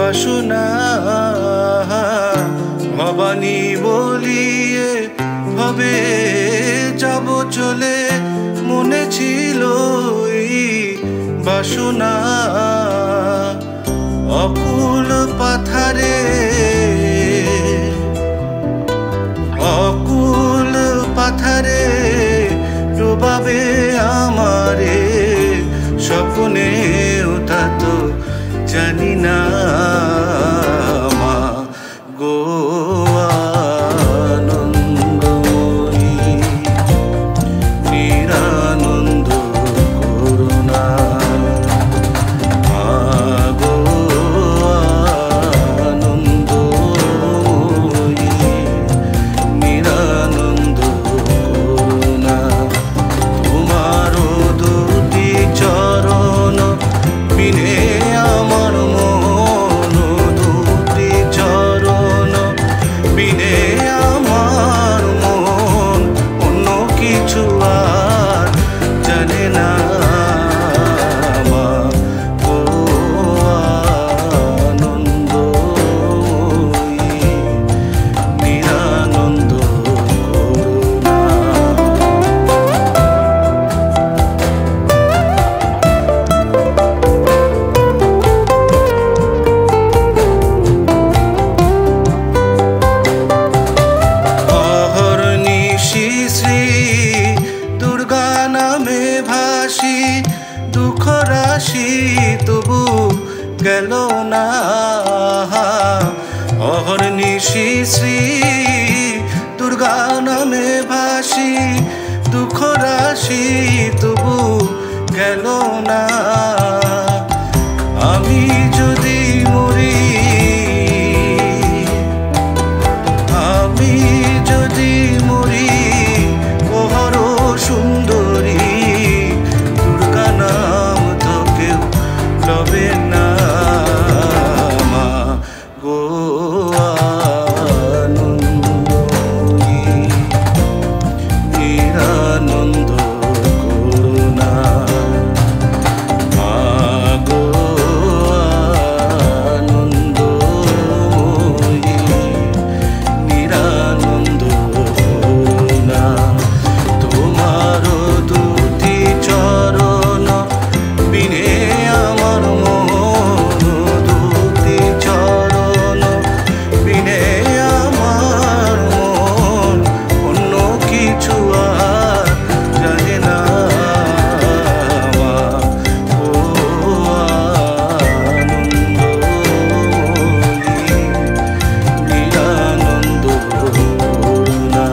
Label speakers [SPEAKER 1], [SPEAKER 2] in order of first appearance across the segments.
[SPEAKER 1] বাসনা ভবানী বলিয়ে হবে যাব চলে, মনে ছিল এই বাসনা। অকুল পাথারে অকুল পাথারে ডোবাবে আমারে স্বপ্নে, ওটা তো জানি না মা গো আনন্দময়ী, নিরানন্দ করুণা মা গো আনন্দময়ী, নিরানন্দ করুণা। তোমারও দুটি চরণ বিনে আমার মন, দুটি চরণ বিনে আমার মন অন্য কিছু আর জানে না মা গো আনন্দময়ী, নিরানন্দ করুণা। অহর্নিশি শ্রী দুর্গা নামে ভাসি, দুঃখ রাশি তবু গেল না। অহর্নিশি শ্রী দুর্গা নামে ভাসি, দুঃখ রাশি তবু গেল না। আমি যদি মরি, আমি যদি মরি প্রহর সুন্দরী, দুর্গা নাম তো কেউ লবে না মা গো আনন্দময়ী, নিরানন্দ করুণা মা গো আনন্দময়ী, নিরানন্দ করুণা। তোমারও দুটি চরণ বিনে আমার মন, দুটি চরণ বিনে আমার মন অন্য কিছু আর জানে না মা গো আনন্দময়ী, নিরানন্দ করুণা।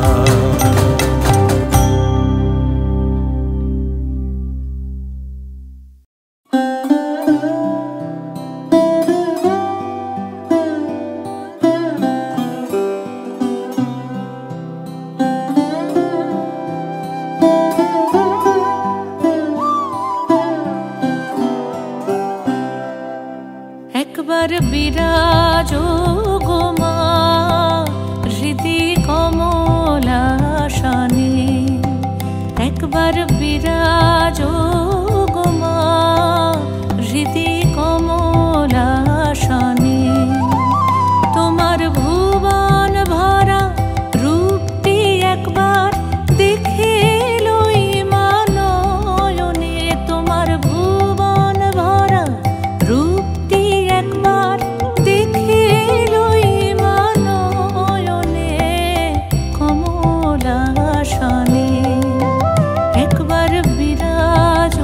[SPEAKER 2] একবার বিরাজো গো মা হৃদি কমলাসনে, একবার বিরাজো গো মা হৃদি কমলাসনে। তোমার ভুবন ভরা রূপটি একবার দেখে লই মা নয়নে, তোমার ভুবন ভরা রূপটি একবার দেখে লই মা নয়নে কমলাসনে। একবার বিরাজ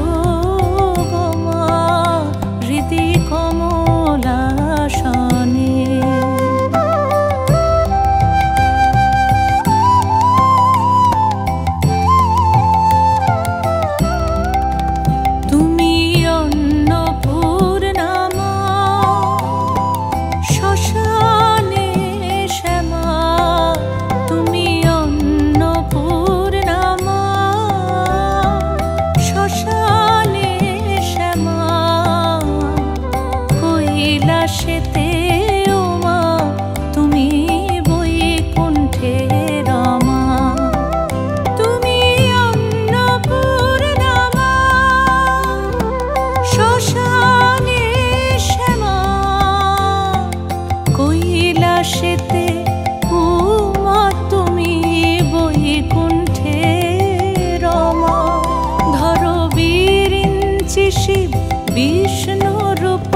[SPEAKER 2] বিষ্ণু রূপ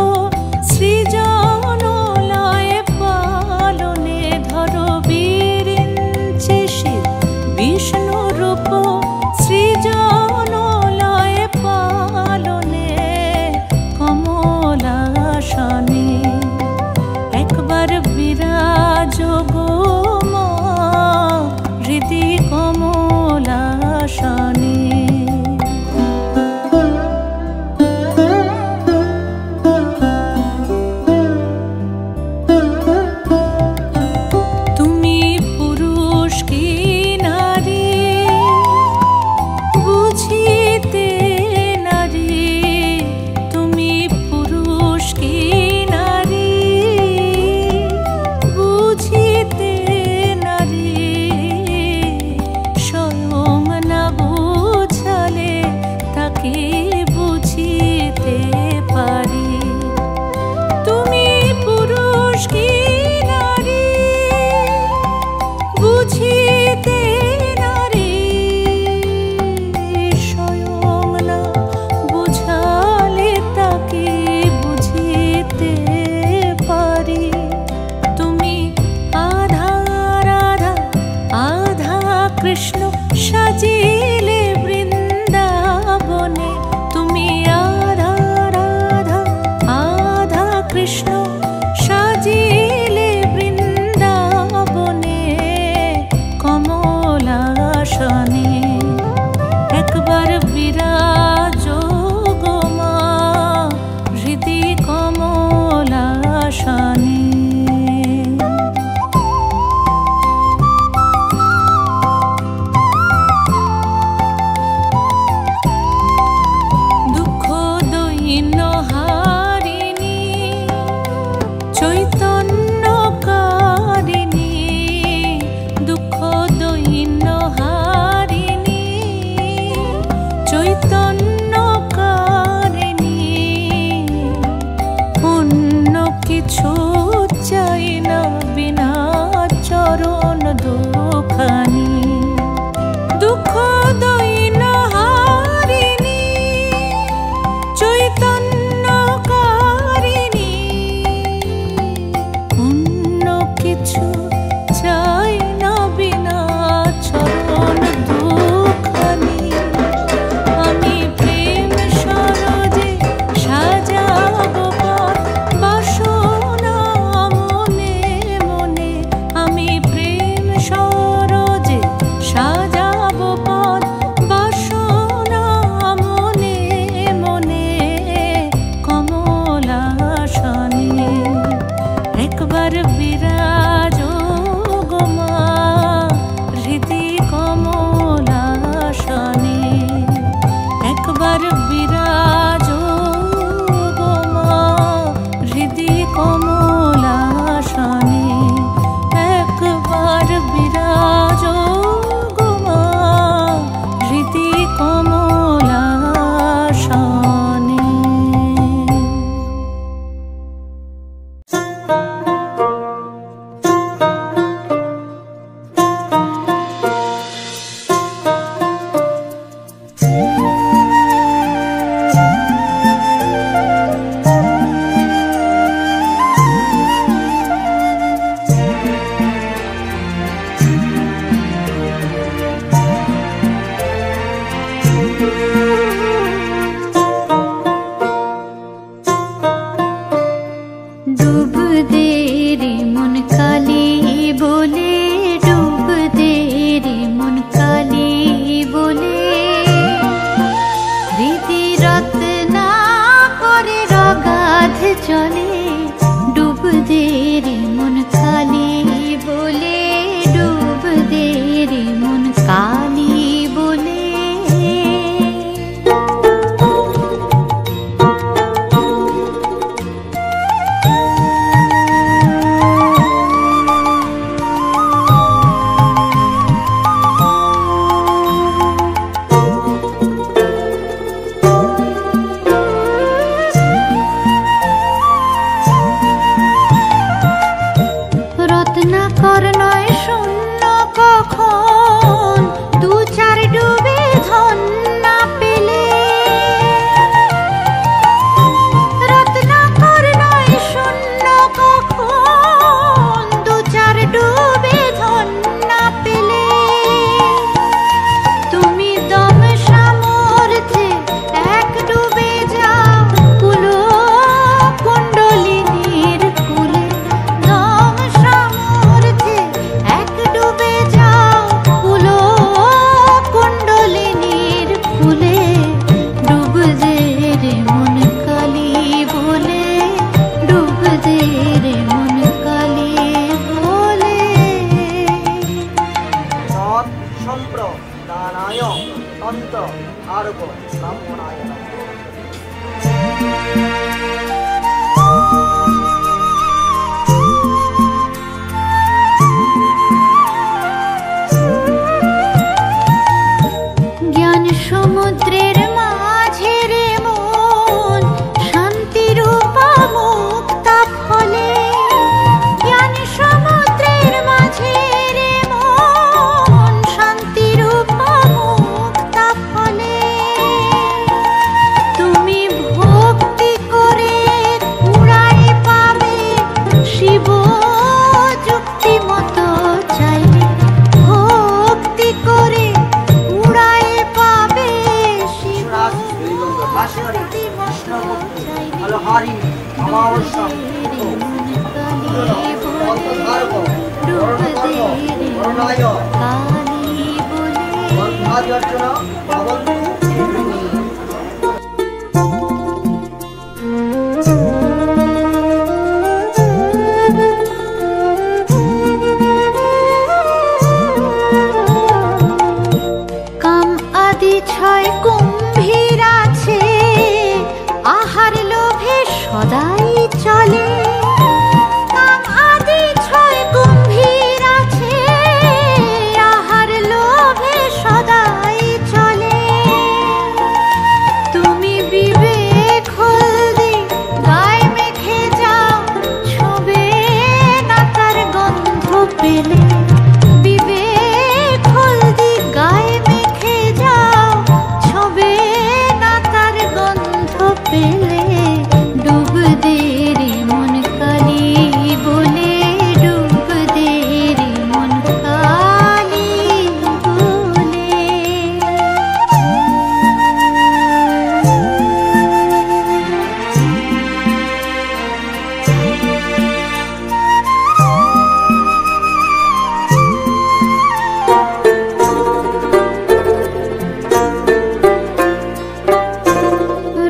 [SPEAKER 2] সৃজন লয়ে পালনে ধরো বিরিঞ্চি শির বিষ্ণু রূপ সৃজন লয়ে পালনে কমলাসনে একবার বিরাজ গো মা হৃদি কমলাসনে। তুমি পুরুষ কি নারী বুঝিতে নারী, তুমি পুরুষ কি নারী বুঝিতে নারী, স্বয়ং না বুঝালে তাকে বুঝিতে পারি। তুমি পুরুষ কি নারী বুঝিতে নারী, স্বয়ং না বুঝালে তাকে বুঝিতে পারি। তুমি আধা রাধা আধা কৃষ্ণ সাজিলে বৃন্দাবনে, তুমি আধা রাধা আধা কৃষ্ণ সাজিলে বৃন্দাবনে কমলাসনে একবার বিরাজ গো মা হৃদি কমলাসনে। দুঃখ দৈন্য হারিণী চৈতন্যকারিণী, দুঃখ দৈন্য হারিণী চৈতন্যকারিণী, অন্য কিছু চাই না বিনা চরণ দুখানি। দুঃখ দৈন্য হারিণী চৈতন্যকারিণী, অন্য কিছু চাই না বিনা চরণ দুখানি। আমি প্রেম সরোজে সাজাব পথ বাসনা মনে মনে, আমি প্রেম সরোজে সাজাব পথ বাসনা মনে মনে কমলাসনে একবার বিরাজ গো মা হৃদি কমলাসনে, একবার বিরাজ গো মা হৃদি কমলাসনে, একবার বিরাজ গো মা হৃদি কমলাসনে। ডুব দে রে মন কালি বলে, ডুব দে রে মন কালি বলে, রীতি রত্না করে রগাধ চলে, ডুব দে রে মন কালি বলে, ডুব দে রে মন কালি বলে।
[SPEAKER 3] आरोग्य ब्राह्मणाय नमः।
[SPEAKER 2] ज्ञान समुद्रेर माझे रे मन शांति रूपा मुक्ता फले ज्ञान समुद्रेर माझे रे मन शांति रूपा मुक्ता फले तुमी भक्ति करे उड़ाए पावे शिव जुक्ति मतो चाइले भक्ति करे उड़ाए पावे शिव
[SPEAKER 3] अलहारी अमावस्या
[SPEAKER 2] काम आदि छय कुम्भीर आछे आहार लोभे सदाई चले काम आदि छय कुम्भीर आछे आहार लोभे सदाई चले तुमी विवेक हल्दी गाये मेखे जाओ छुबे ना तार गंध पेले विवेक हल्दी गाये मेखे जाओ छुबे ना तार गंध पेले डूब दे रे मन काली बोले डूब दे रे मन काली बोले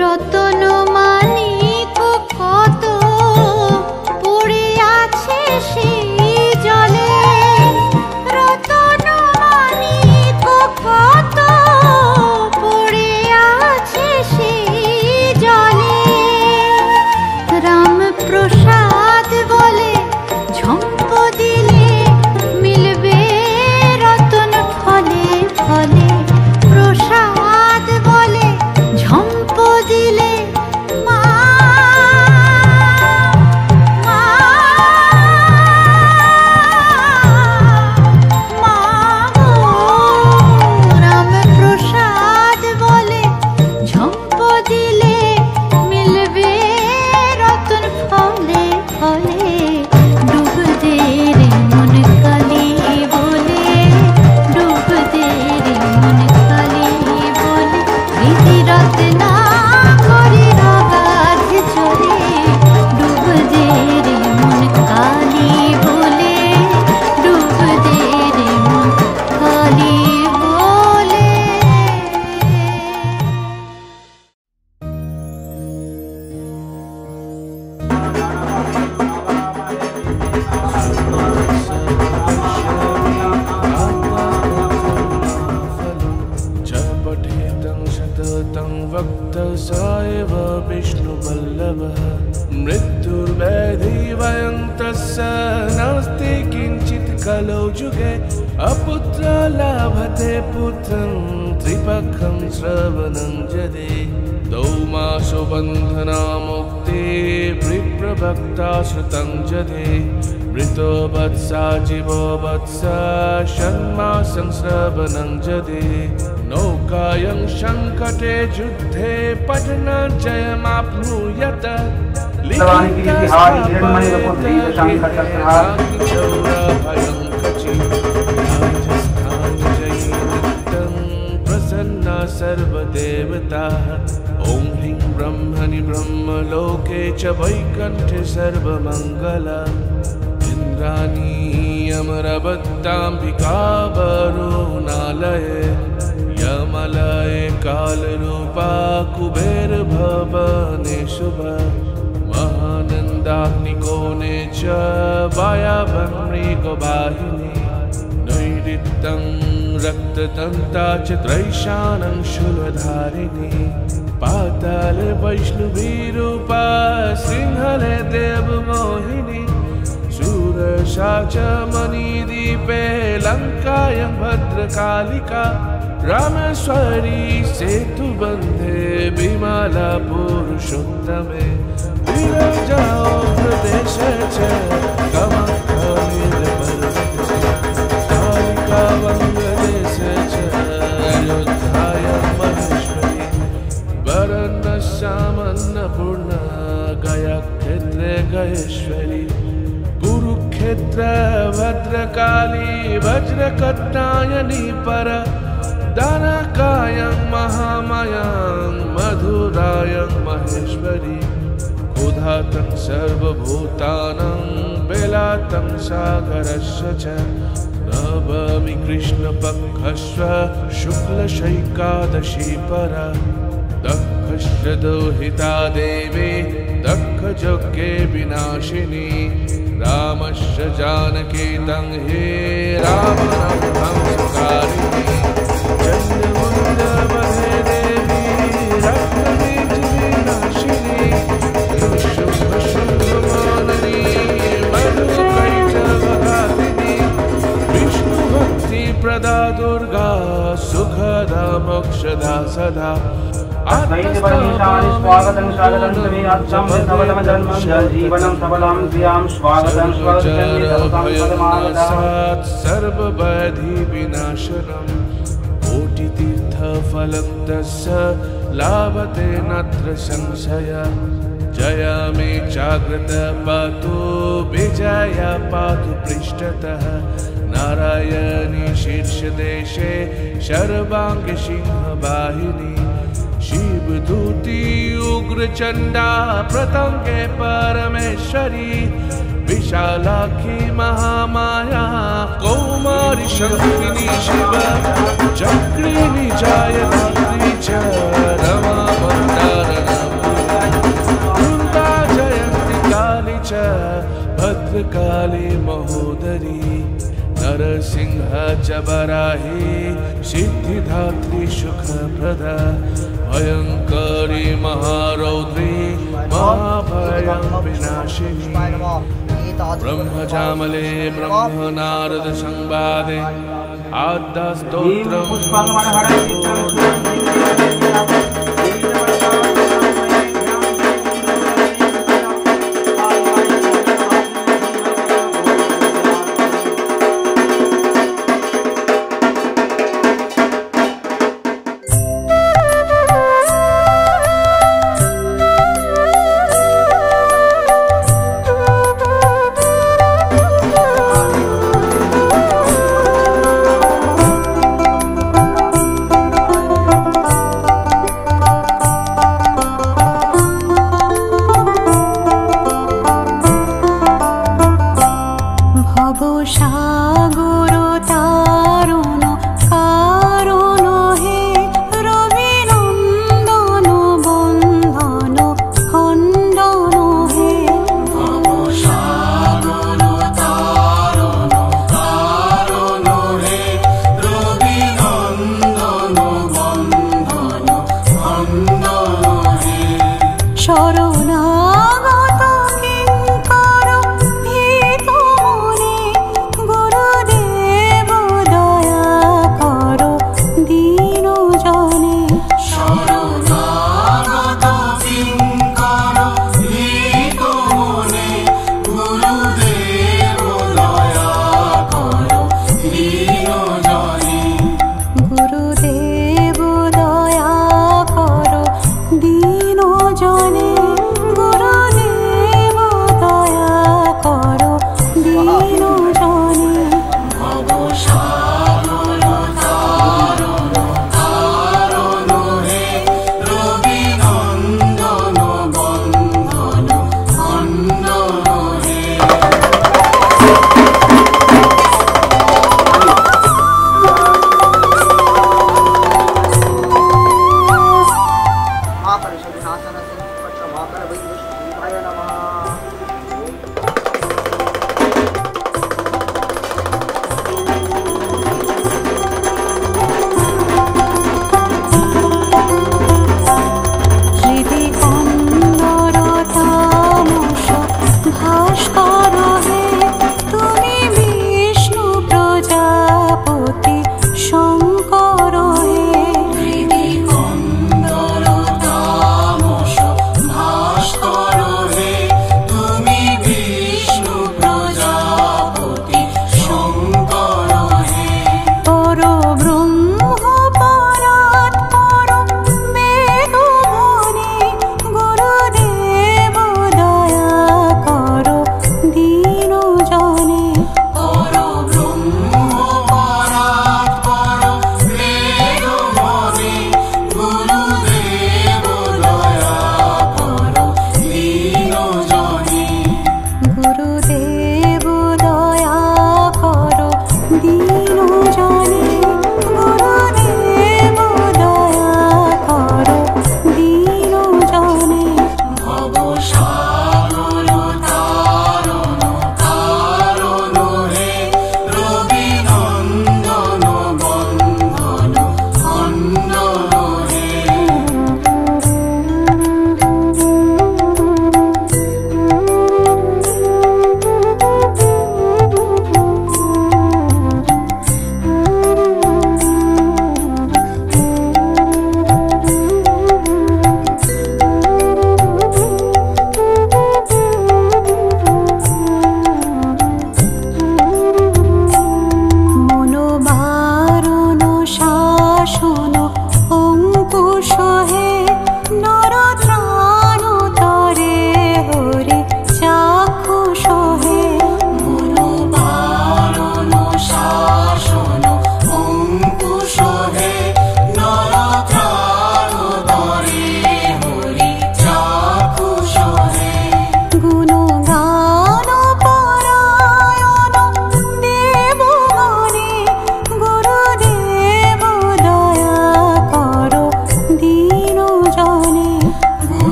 [SPEAKER 2] রতন মানিক কত পড়ে আছে সেই জলে রতন মানিক কত পড়ে আছে সেই জলে রাম প্রসাদ বলে ঝম্প দিলে মিলবে রতন ফলে ফলে প্রসাদ বলে ঝম্প দিলে মা মা মা গো রাম প্রসাদ বলে ঝম্প দিলে মিলবে রতন ফলে ফলে ডুব দে রে মন কালি বলে ডুব দে রে মন কালি বলে রীতি রত্না করে রগাধ চলে ডুব দে রে মন কালি বলে ডুব দে রে মন কালি বলে
[SPEAKER 1] पठेतं शततं वक्तः स एव विष्णुवल्लभः मृत्युर्व्याधिभयं तस्य नास्ति किञ्चित् कलौ युगे अपुत्र लभते पुत्रं त्रिपक्षं श्रवणं यदि दौमासो बन्धना मुक्ते विप्रभक्ता श्रुतं यदि मृतो वत्सा जीवो वत्सा षण्मासं श्रवणं यदि नौकायं सङ्कटे युद्धे पठनाजयमाप्नुयात् प्रसन्ना सर्वदेवताः ॐ ह्रीं ब्रह्मणि ब्रह्मलोके च वैकुण्ठे सर्वमङ्गला इन्द्राणी अमरवत्ताम्बिका वरुणालये यमलये कालरूपा कुबेरभवने शुभा महानन्दाग्निकोणे च वायवन्मृगवाहिनी नैऋत्यं रक्तदन्ता च त्रैशानं शूलधारिणी पाताले वैष्णवीरूपा सिंहले देवमोहिनी शूरशा च मणिदीपे लङ्कायां भद्रकालिका रामेश्वरी सेतुबन्धे विमला पुरुषोत्तमे विरजाओ प्रदेशे च कामाख्यानिलयपर्वते कालिका वङ्गदेशे च अयोध्यायां महेश्वरी वरन्नश्यामन्नपूर्णा गयाक्षेत्रे गयेश्वरी कुरुक्षेत्र भद्रकाली वज्रकट्टायनी पर दानकायं महामायां मधुरायं महेश्वरी उदातं सर्वभूतानां बेलातं सागरस्य च नवमी कृष्णपक्षस्य शुक्लशैकादशी परा दक्षश्च दोहिता देवी दक्षयज्ञे विनाशिनी रामश्च जानकी तं हे रामनामहंसकारिणी चन्द्रमुण्डवधे देवी रक्तबीजविनाशिनी शुम्भशुम्भमालिनी मधुकैटभघातिनी विष्णुभक्तिप्रदा दुर्गा सुखदा मोक्षदा सदा
[SPEAKER 4] स्वागतं स्वागतं तवे अच्छं सबलं जन्मं जीवनं सबलं प्रियां स्वागतं स्वागतं
[SPEAKER 1] सर्वव्याधि विनाशनं कोटितीर्थफलं तस्य लाभते नात्र संशय जय मे जाग्रत पातु विजय पातु पृष्ठतः नारायणी शीर्षदेशे शर्वाङ्गी सिंहवाहिनी शिवदूती उग्रचण्डा प्रतङ्गे परमेश्वरी विशालाक्षी महामाया कौमारी शक्तिनी शिव चक्रिणी जयधात्री च रमा मन्दारणा दुर्गा जयन्ती काली च भद्रकाली महोदरी नरसिंह च वराही सिद्धिदात्री सुखप्रदा भयंकरी महारौद्री महाभयं विनाशिनी ब्रह्मजामले ब्रह्मनारद संवादे आद्यस्तोत्रम्
[SPEAKER 2] गुरुदेव दया करो दीनो जने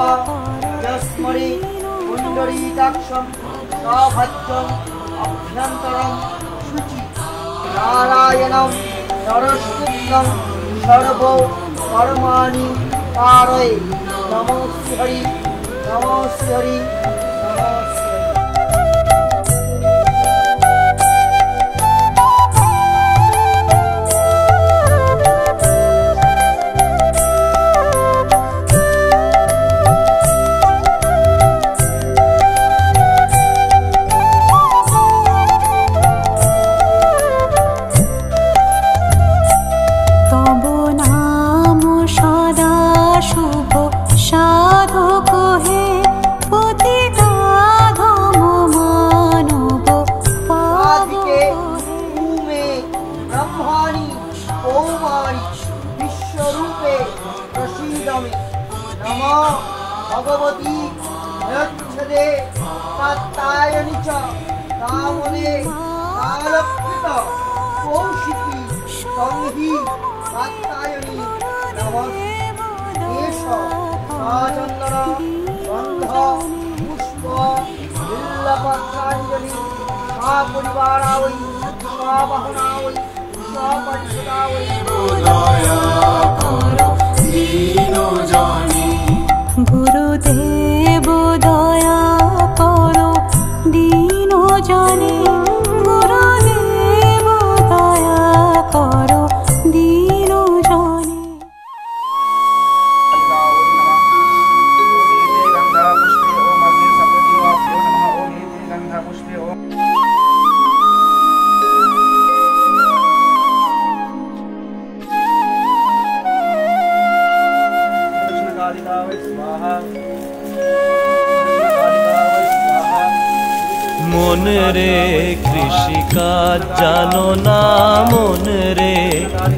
[SPEAKER 3] দৃष्ट्वा यस्मरे पुण्डरीकाक्षं सभज्जं अभ्यन्तरं शुचि नारायणं सरस्वतीं सर्व कर्माणि कारये नमो श्री हरि नमो श्री हरि नमो श्री हरि। भगवती यच्छदे तत्तायनि च कामदे कालकृत कौशिकी संहि तत्तायनि नमः एष साचन्दन गन्ध पुष्प बिल्लपत्राञ्जलि सपरिवारावै सवाहनावै सपरिषदावै
[SPEAKER 2] गुरुदेव दया करो दीनो जाने गुरुदेव दया करो दीनो जाने।
[SPEAKER 5] मन रे कृषिकाज जानो ना मन रे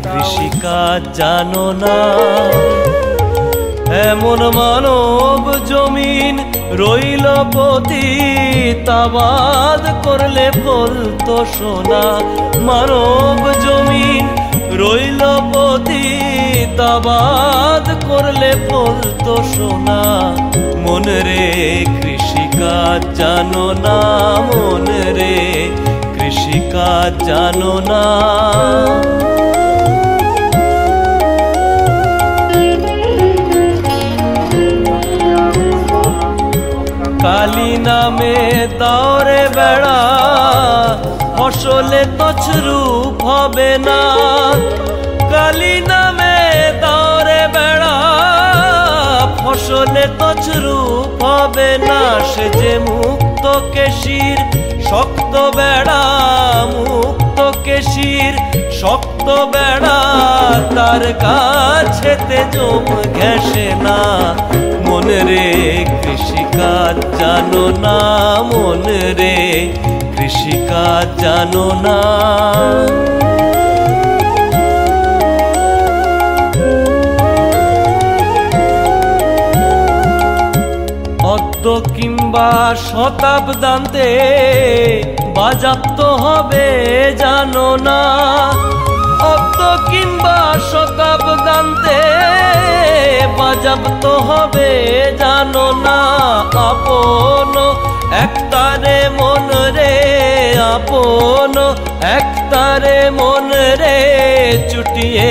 [SPEAKER 5] कृषिकाज जानो ना एमन मानव जमीन रইল পতিত আবাদ করলে ফলতো সোনা মানব জমিন রইল পতিত আবাদ করলে ফলতো সোনা মন রে কৃষিকাজ জানো না মন রে কৃষিকাজ জানো না কালী নামে দৌড়ে বেড়া ফসলে তছরূপ হবে না কালী নামে দৌড়ে বেড়া ফসলে তছরূপ হবে না সে যে মুক্ত কেশির শক্ত বেড়া মুক্ত কেশির শক্ত বেড়া তার কাছেতে জম ঘেঁষে না মন রে কৃষিকাজ জানো না মন রে কৃষিকাজ জানো না অদ্য কিংবা শতাব্দান্তে বাজাপ্ত হবে জানো না অদ্য কিংবা শতাব্দান্তে বাজাপ্ত হবে জানো না আপন একতারে মন রে আপন একতারে মন রে চুটিয়ে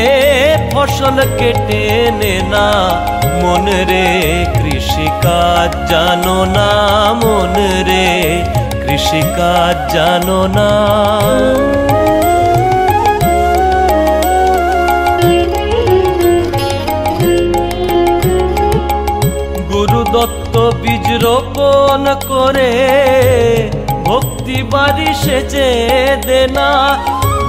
[SPEAKER 5] ফসল কেটে নে না মন রে কৃষিকাজ জানো না মন রে কৃষিকাজ জানো না গুরুদত্ত বীজ রোপণ করে ভক্তি বাড়ি সেচে দেনা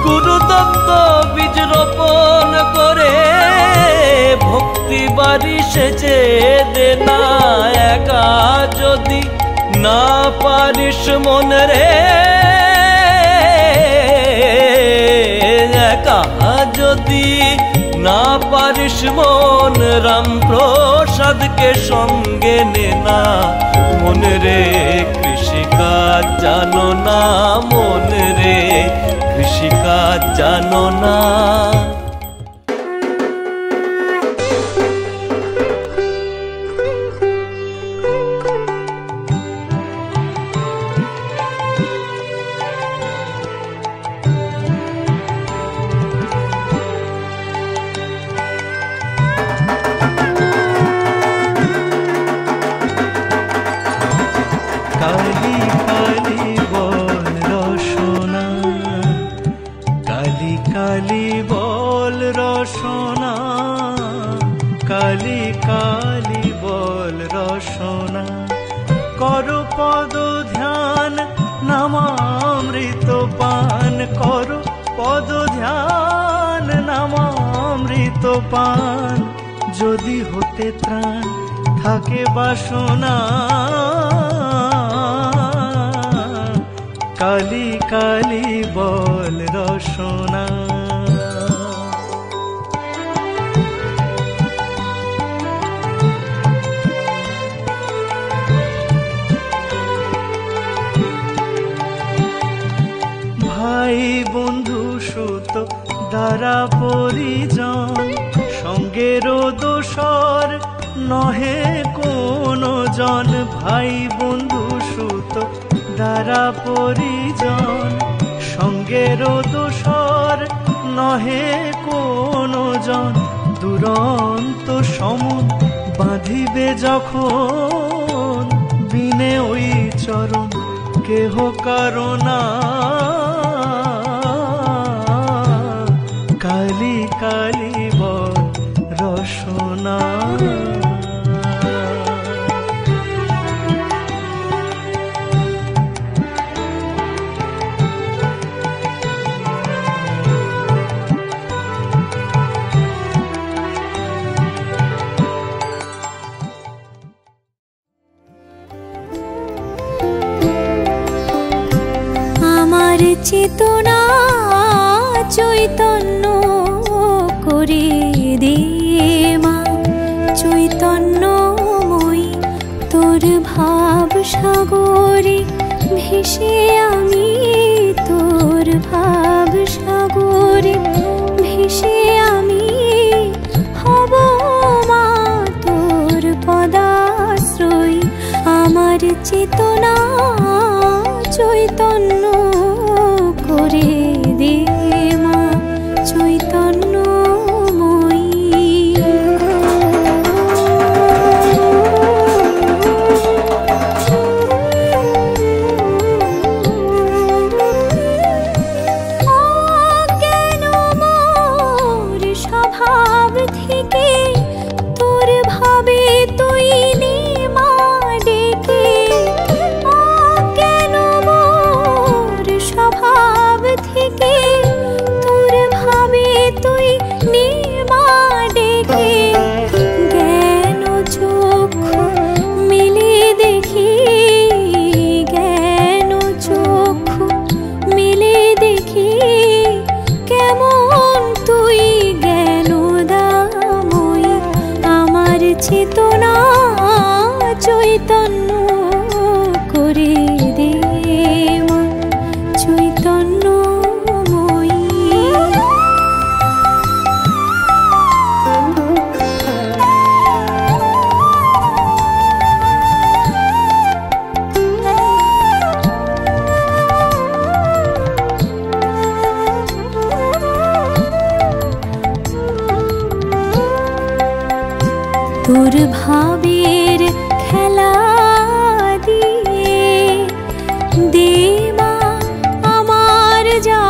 [SPEAKER 5] গুরুদত্ত বীজ রোপণ করে ভক্তি বাড়ি সেচে দেনা একা যদি না পারিস মন রে একা যদি না পারিস মন রাম প্রসাদকে সঙ্গে নে না মন রে কৃষিকাজ জানো না মন রে কৃষিকাজ জানো না কালি কালি বল রসনা করো পদ ধ্যান নামামৃত পান করো পদ ধ্যান নামামৃত পান যদি হতে ত্রাণ থাকে বাসনা কালি কালি বল রসনা ভাই বন্ধু সুত দ্বারা পরিজন সঙ্গের দোসর নহে কোন জন ভাই বন্ধু সুত দ্বারা পরিজন সঙ্গের দোসর নহে কোন জন দুরন্ত সমন বাঁধিবে যখন বিনে ওই চরণ কেহ কারণা কালি কালি বল রসনা
[SPEAKER 2] আমার চেতনা চৈতন্য করে দে মা চৈতন্যময়ী তোর ভাব সাগরে ভেসে আমি তোর ভাব সাগরে ভেসে আমি হব মা তোর পদাশ্রয়ী আমার চেতনা চৈতন্য করে দে মা চৈতন্যময়ী অজ্ঞান মোর স্বভাব থেকে তোর ভাবে তুই নে মা ডেকে অজ্ঞান মোর স্বভাব থেকে তোর ভাবে তুই নে মা ডেকে জ্ঞান চক্ষু মিলে দেখি জ্ঞান চক্ষু মিলে দেখি কেমন তুই জ্ঞানদাময়ী আমার চেতনা চৈতন্য করে দে মা চৈতন্যময়ী তোর ভাবের খেলা দিয়ে দে মা আমার যা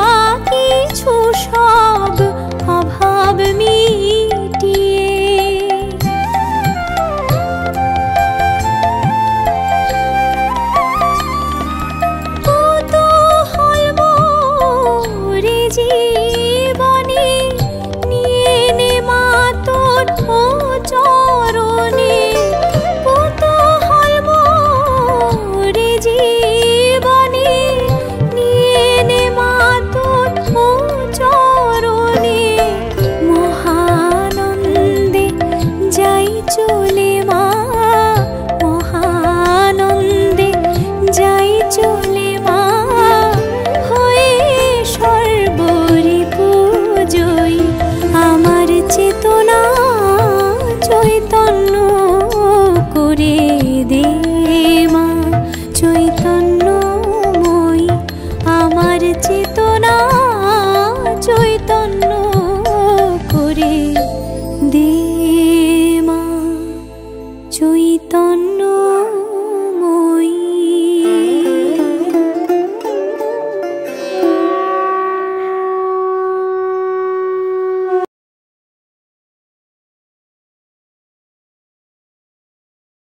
[SPEAKER 2] কিছু সব অভাব মিটিয়ে কৌতূহল মোরে জীবনে নিয়ে নে মা তোর ও চরণে কৌতূহল মোরে জীবনে নিয়ে নে মা তোর ও চরণে মহানন্দে যাই চলে মা মহানন্দে যাই চলে মা হয়ে সর্বরিপুজয়ী আমার চেতনা চৈতন্য করে দে মা চৈতন্যময়ী আমার চেতনা চৈতন্য করে দে মা চৈতন্য